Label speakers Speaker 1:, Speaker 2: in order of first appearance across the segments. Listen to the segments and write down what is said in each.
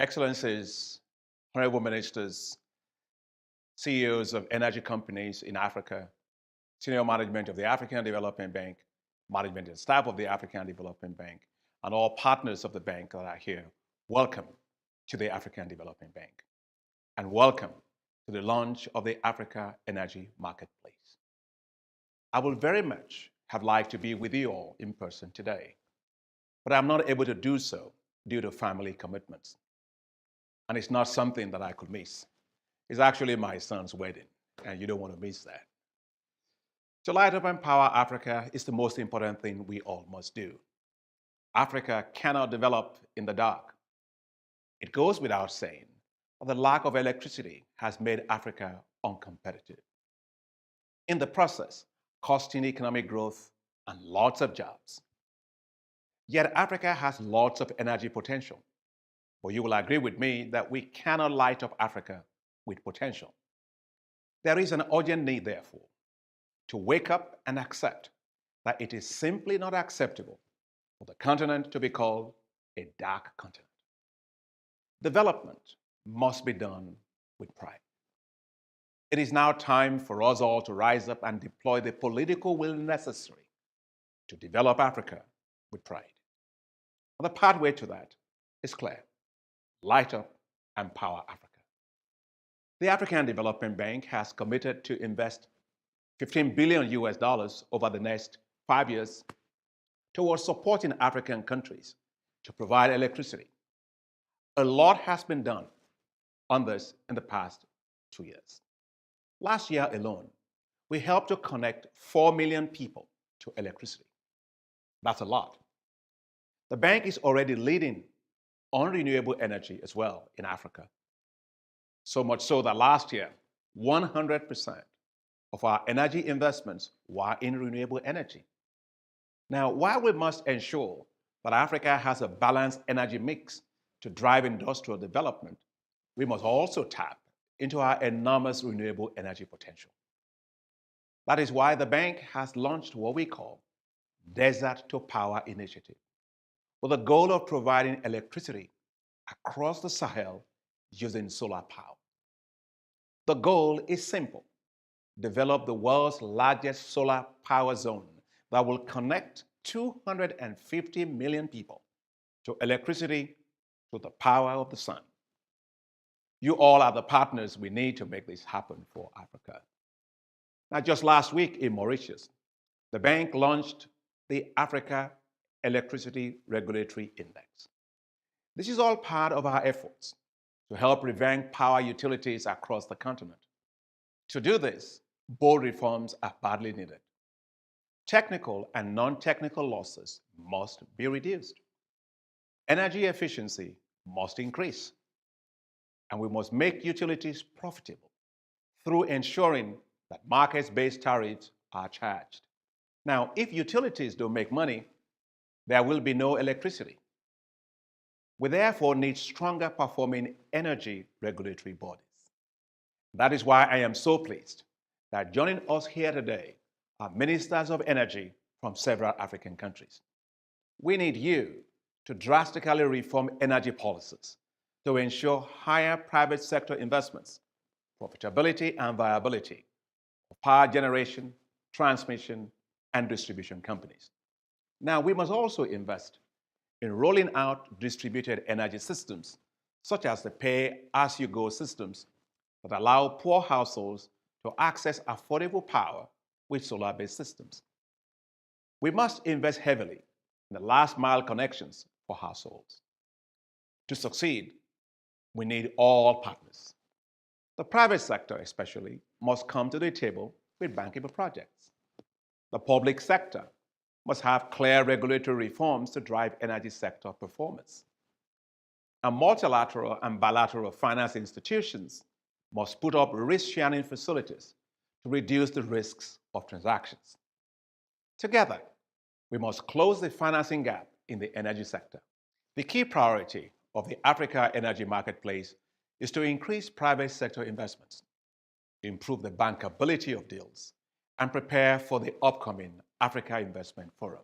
Speaker 1: Excellencies, honorable ministers, CEOs of energy companies in Africa, senior management of the African Development Bank, management and staff of the African Development Bank, and all partners of the bank that are here, welcome to the African Development Bank, and welcome to the launch of the Africa Energy Marketplace. I would very much have liked to be with you all in person today, but I'm not able to do so due to family commitments. And it's not something that I could miss. It's actually my son's wedding, and you don't want to miss that. To light up and empower Africa is the most important thing we all must do. Africa cannot develop in the dark. It goes without saying that the lack of electricity has made Africa uncompetitive. In the process, costing economic growth and lots of jobs. Yet Africa has lots of energy potential. But you will agree with me that we cannot light up Africa with potential. There is an urgent need, therefore, to wake up and accept that it is simply not acceptable for the continent to be called a dark continent. Development must be done with pride. It is now time for us all to rise up and deploy the political will necessary to develop Africa with pride. And the pathway to that is clear. Light up and power Africa. The African Development Bank has committed to invest $15 billion over the next 5 years towards supporting African countries to provide electricity. A lot has been done on this in the past 2 years. Last year alone, we helped to connect 4 million people to electricity. That's a lot. The bank is already leading on renewable energy as well in Africa. So much so that last year, 100% of our energy investments were in renewable energy. Now, while we must ensure that Africa has a balanced energy mix to drive industrial development, we must also tap into our enormous renewable energy potential. That is why the bank has launched what we call Desert to Power Initiative, with the goal of providing electricity across the Sahel using solar power. The goal is simple: develop the world's largest solar power zone that will connect 250 million people to electricity through the power of the sun. You all are the partners we need to make this happen for Africa. Now, just last week in Mauritius, the bank launched the Africa Electricity Regulatory Index. This is all part of our efforts to help revamp power utilities across the continent. To do this, bold reforms are badly needed. Technical and non-technical losses must be reduced. Energy efficiency must increase. And we must make utilities profitable through ensuring that market-based tariffs are charged. Now, if utilities don't make money, there will be no electricity. We therefore need stronger performing energy regulatory bodies. That is why I am so pleased that joining us here today are ministers of energy from several African countries. We need you to drastically reform energy policies to ensure higher private sector investments, profitability and viability of power generation, transmission, and distribution companies. Now, we must also invest in rolling out distributed energy systems, such as the pay-as-you-go systems that allow poor households to access affordable power with solar-based systems. We must invest heavily in the last-mile connections for households. To succeed, we need all partners. The private sector, especially, must come to the table with bankable projects. The public sector must have clear regulatory reforms to drive energy sector performance. And multilateral and bilateral finance institutions must put up risk-sharing facilities to reduce the risks of transactions. Together, we must close the financing gap in the energy sector. The key priority of the Africa Energy Marketplace is to increase private sector investments, improve the bankability of deals, and prepare for the upcoming Africa Investment Forum,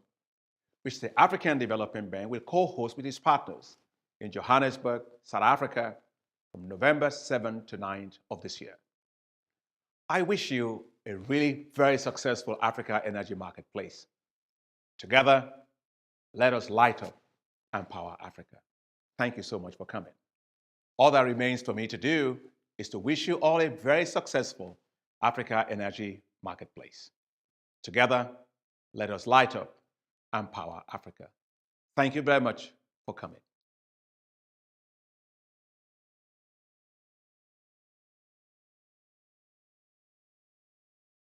Speaker 1: which the African Development Bank will co-host with its partners in Johannesburg, South Africa, from November 7th to 9th of this year. I wish you a really very successful Africa Energy Marketplace. Together, let us light up and power Africa. Thank you so much for coming. All that remains for me to do is to wish you all a very successful Africa Energy Marketplace. Together, let us light up and power Africa. Thank you very much for coming.